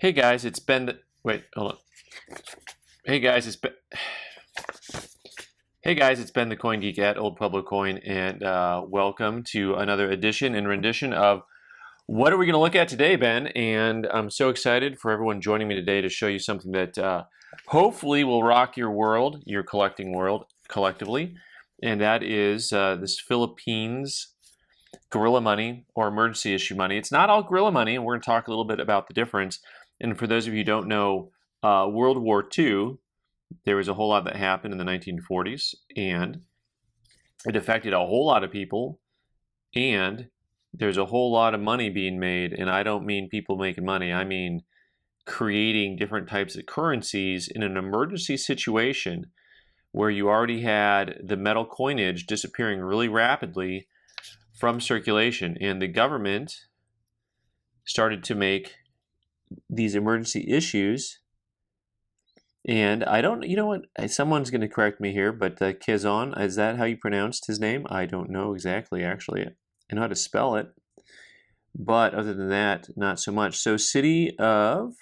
Hey guys, it's Ben. Wait, hold on. Hey guys, it's Ben. Hey guys, it's Ben the Coin Geek at Old Pueblo Coin, and welcome to another edition and rendition of what are we going to look at today, Ben? And I'm so excited for everyone joining me today to show you something that hopefully will rock your world, your collecting world, collectively, and that is this Philippines Guerrilla money or emergency issue money. It's not all Guerrilla money, and we're going to talk a little bit about the difference. And for those of you who don't know, World War II, there was a whole lot that happened in the 1940s, and it affected a whole lot of people, and there's a whole lot of money being made. And I don't mean people making money, I mean creating different types of currencies in an emergency situation where you already had the metal coinage disappearing really rapidly from circulation, and the government started to make these emergency issues. And I don't, you know what, someone's going to correct me here, but Kizon, is that how you pronounced his name? I don't know exactly, actually. I know how to spell it, but other than that, not so much. So city of,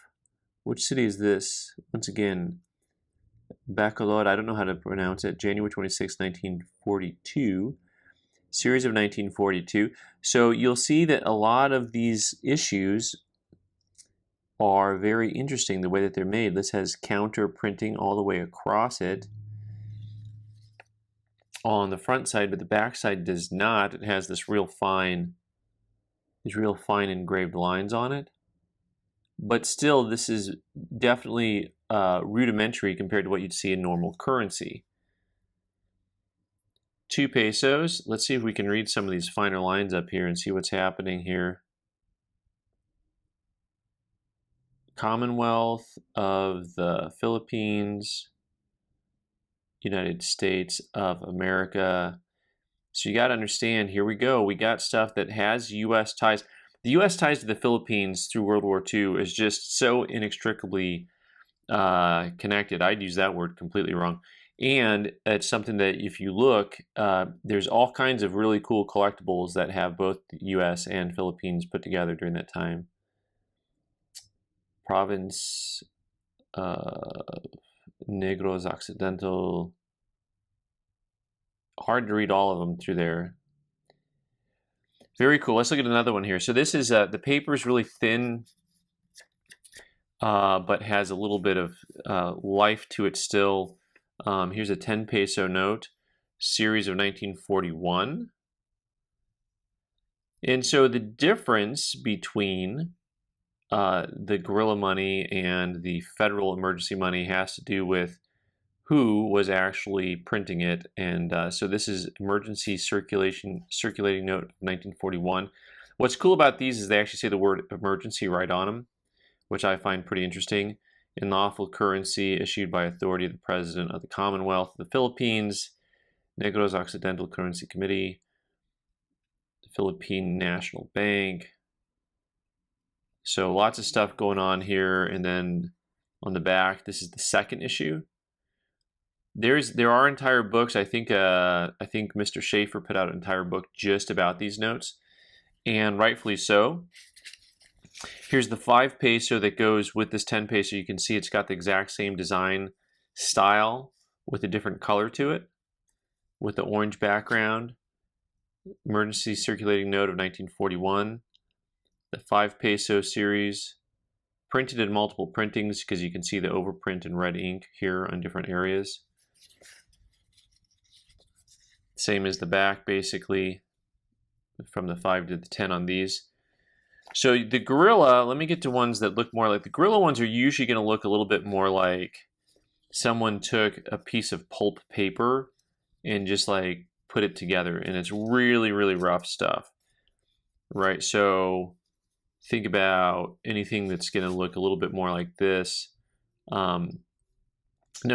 which city is this? Once again, Bacolod, I don't know how to pronounce it. January 26, 1942. Series of 1942. So you'll see that a lot of these issues are very interesting the way that they're made. This has counter printing all the way across it on the front side, but the back side does not. It has this real fine engraved lines on it. But still, this is definitely rudimentary compared to what you'd see in normal currency. 2 pesos. Let's see if we can read some of these finer lines up here and see what's happening here. Commonwealth of the Philippines, United States of America. So you got to understand, here we go. We got stuff that has U.S. ties. The U.S. ties to the Philippines through World War II is just so inextricably connected. I'd use that word completely wrong. And it's something that if you look, there's all kinds of really cool collectibles that have both the U.S. and Philippines put together during that time. Province Negros Occidental. Hard to read all of them through there. Very cool. Let's look at another one here. So this is, the paper is really thin, but has a little bit of life to it still. Here's a 10 peso note, series of 1941. And so the difference between the guerrilla money and the federal emergency money has to do with who was actually printing it. And so this is emergency circulating note of 1941. What's cool about these is they actually say the word emergency right on them, which I find pretty interesting. In lawful currency issued by authority of the President of the Commonwealth of the Philippines, Negros Occidental Currency Committee, the Philippine National Bank. So lots of stuff going on here. And then on the back, this is the second issue. There are entire books. I think Mr. Schaefer put out an entire book just about these notes, and rightfully so. Here's the 5 peso that goes with this 10 peso. You can see it's got the exact same design style with a different color to it, with the orange background. Emergency circulating note of 1941. The 5 peso series, printed in multiple printings because you can see the overprint in red ink here on different areas. Same as the back, basically, from the 5 to the 10 on these. So the Guerrilla, let me get to ones that look more like, the Guerrilla ones are usually going to look a little bit more like someone took a piece of pulp paper and just like put it together, and it's really, really rough stuff, right? So think about anything that's going to look a little bit more like this. Now,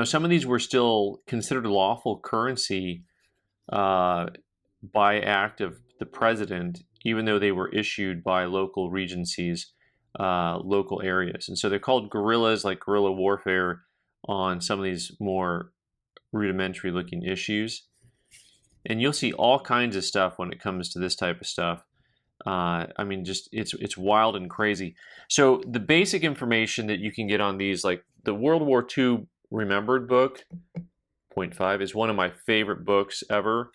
some of these were still considered lawful currency by act of the president, even though they were issued by local regencies, local areas. And so they're called guerrillas, like guerrilla warfare, on some of these more rudimentary looking issues. And you'll see all kinds of stuff when it comes to this type of stuff. I mean, just it's wild and crazy. So the basic information that you can get on these, like the World War II Remembered book, point 5, is one of my favorite books ever.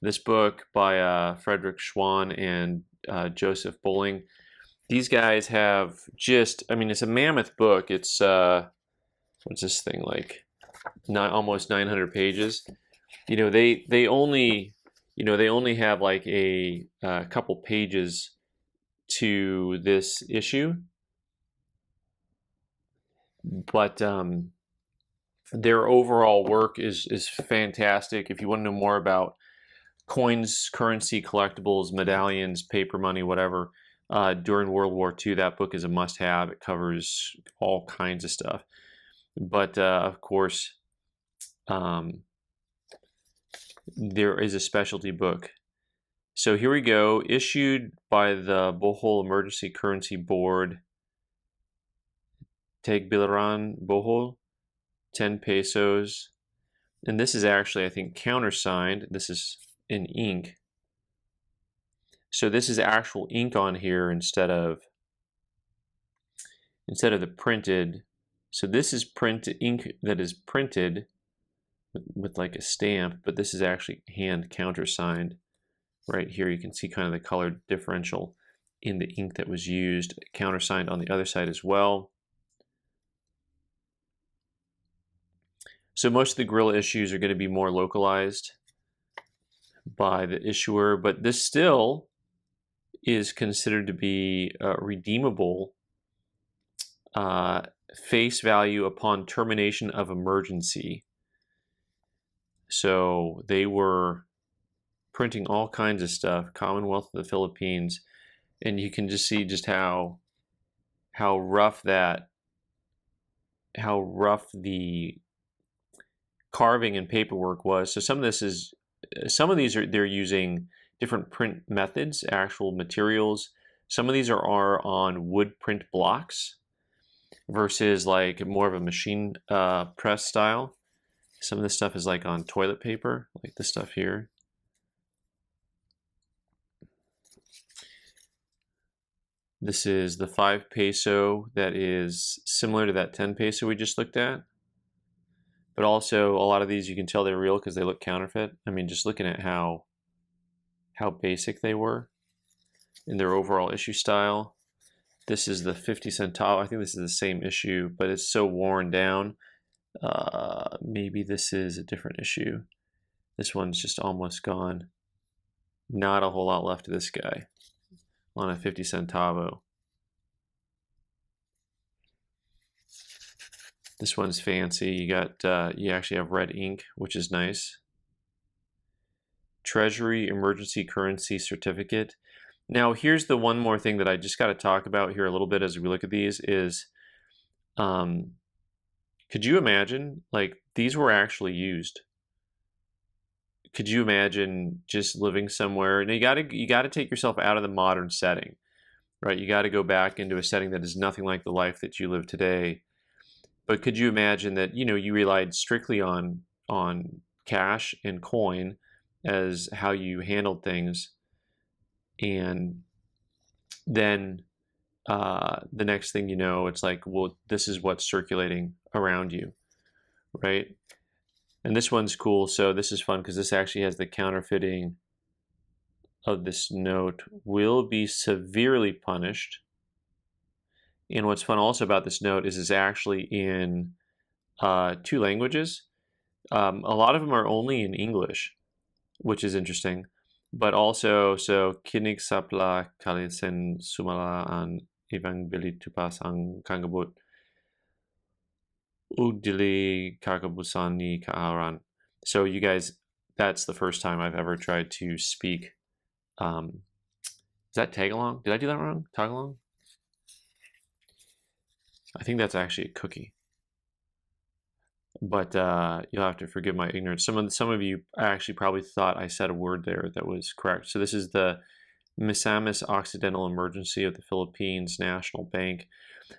This book by Frederick Schwann and Joseph Bowling. These guys have just, I mean, it's a mammoth book. It's, what's this thing, like not almost 900 pages. They only, they only have like a couple pages to this issue, but their overall work is fantastic. If you want to know more about coins, currency, collectibles, medallions, paper money, whatever, during World War II, that book is a must-have. It covers all kinds of stuff. But of course, there is a specialty book. So here we go, issued by the Bohol Emergency Currency Board, Tagbilaran Bohol, 10 pesos. And this is actually, I think, countersigned. This is in ink. So this is actual ink on here instead of the printed. So this is ink that is printed with like a stamp, but this is actually hand countersigned. Right here you can see kind of the color differential in the ink that was used, countersigned on the other side as well. So most of the Guerrilla issues are going to be more localized by the issuer, but this still is considered to be redeemable face value upon termination of emergency. So they were printing all kinds of stuff, Commonwealth of the Philippines, and you can just see just how rough the carving and paperwork was. So some of these they're using different print methods, actual materials. Some of these are on wood print blocks versus like more of a machine press style. Some of this stuff is like on toilet paper, like this stuff here. This is the 5 peso that is similar to that 10 peso we just looked at. But also a lot of these you can tell they're real because they look counterfeit. I mean, just looking at how basic they were in their overall issue style. This is the 50 centavo. I think this is the same issue, but it's so worn down. Maybe this is a different issue. This one's just almost gone. Not a whole lot left of this guy on a 50 centavo. This one's fancy. You got you actually have red ink, which is nice. Treasury Emergency Currency Certificate. Now here's the one more thing that I just got to talk about here a little bit as we look at these is, could you imagine, like, these were actually used? Could you imagine just living somewhere? Now you got to take yourself out of the modern setting, right? You got to go back into a setting that is nothing like the life that you live today. But could you imagine that, you relied strictly on cash and coin as how you handled things, and then the next thing you know, it's like, well, this is what's circulating around you, right? And this one's cool. So this is fun because this actually has the counterfeiting of this note will be severely punished. And what's fun also about this note is it's actually in 2 languages. A lot of them are only in English, which is interesting. But also, so kinig sapla kalisen sumala an evangeli tupas ang kangabut ugdili kakabusani kaaran. So you guys, that's the first time I've ever tried to speak. Is that Tagalong? Did I do that wrong? Tagalong? I think that's actually a cookie. But you'll have to forgive my ignorance. Some of you actually probably thought I said a word there that was correct. So this is the Misamis Occidental Emergency of the Philippines National Bank.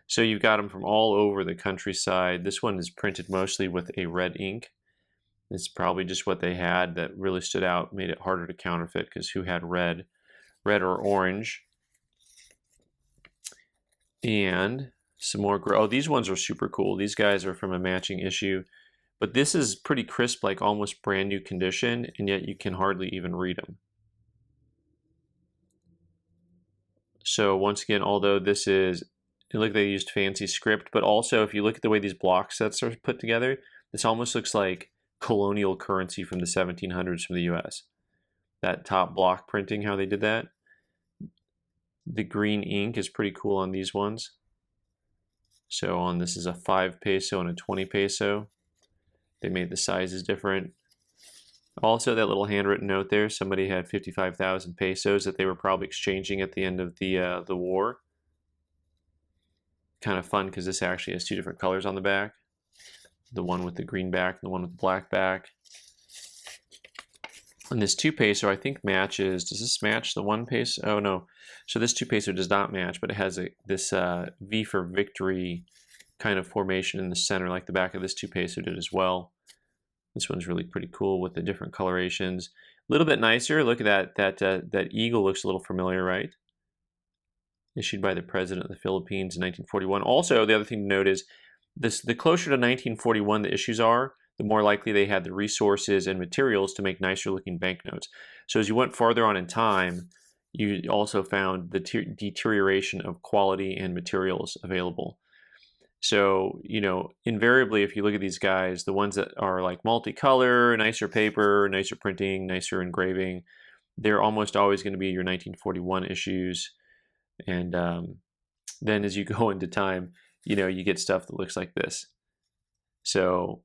So you've got them from all over the countryside. This one is printed mostly with a red ink. It's probably just what they had that really stood out, made it harder to counterfeit because who had red? red or orange. And some more, oh, these ones are super cool. These guys are from a matching issue, but this is pretty crisp, like almost brand new condition, and yet you can hardly even read them. So once again, although this is, look like they used fancy script, but also if you look at the way these block sets are put together, this almost looks like colonial currency from the 1700s from the US. That top block printing, how they did that. The green ink is pretty cool on these ones. So on this is a 5 peso and a 20 peso. They made the sizes different. Also, that little handwritten note there, somebody had 55,000 pesos that they were probably exchanging at the end of the war. Kind of fun because this actually has two different colors on the back. The one with the green back and the one with the black back. And this 2 peso I think matches, does this match the 1 peso? Oh no, so this 2 peso does not match, but it has this V for victory kind of formation in the center like the back of this 2 peso did as well. This one's really pretty cool with the different colorations. A little bit nicer, look at that eagle looks a little familiar, right? Issued by the President of the Philippines in 1941. Also, the other thing to note is the closer to 1941 the issues are, the more likely they had the resources and materials to make nicer looking banknotes. So as you went farther on in time, you also found the deterioration of quality and materials available. So, you know, invariably, if you look at these guys, the ones that are like multicolor, nicer paper, nicer printing, nicer engraving, they're almost always going to be your 1941 issues. And then as you go into time, you know, you get stuff that looks like this. So,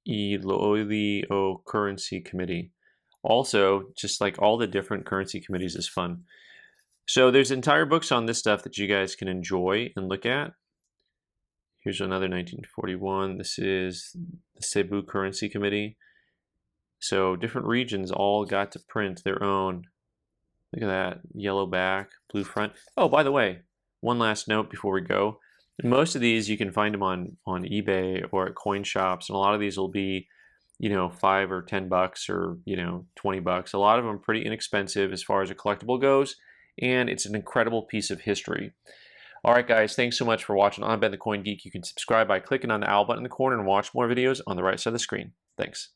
Iloilo Currency Committee. Also, just like all the different currency committees is fun. So there's entire books on this stuff that you guys can enjoy and look at. Here's another 1941. This is the Cebu Currency Committee. So different regions all got to print their own. Look at that, yellow back, blue front. Oh, by the way, one last note before we go. Most of these you can find them on eBay or at coin shops, and a lot of these will be, you know, $5 or $10 or, you know, $20. A lot of them are pretty inexpensive as far as a collectible goes, and it's an incredible piece of history. All right, guys, thanks so much for watching. I'm Ben the Coin Geek. You can subscribe by clicking on the owl button in the corner and watch more videos on the right side of the screen. Thanks.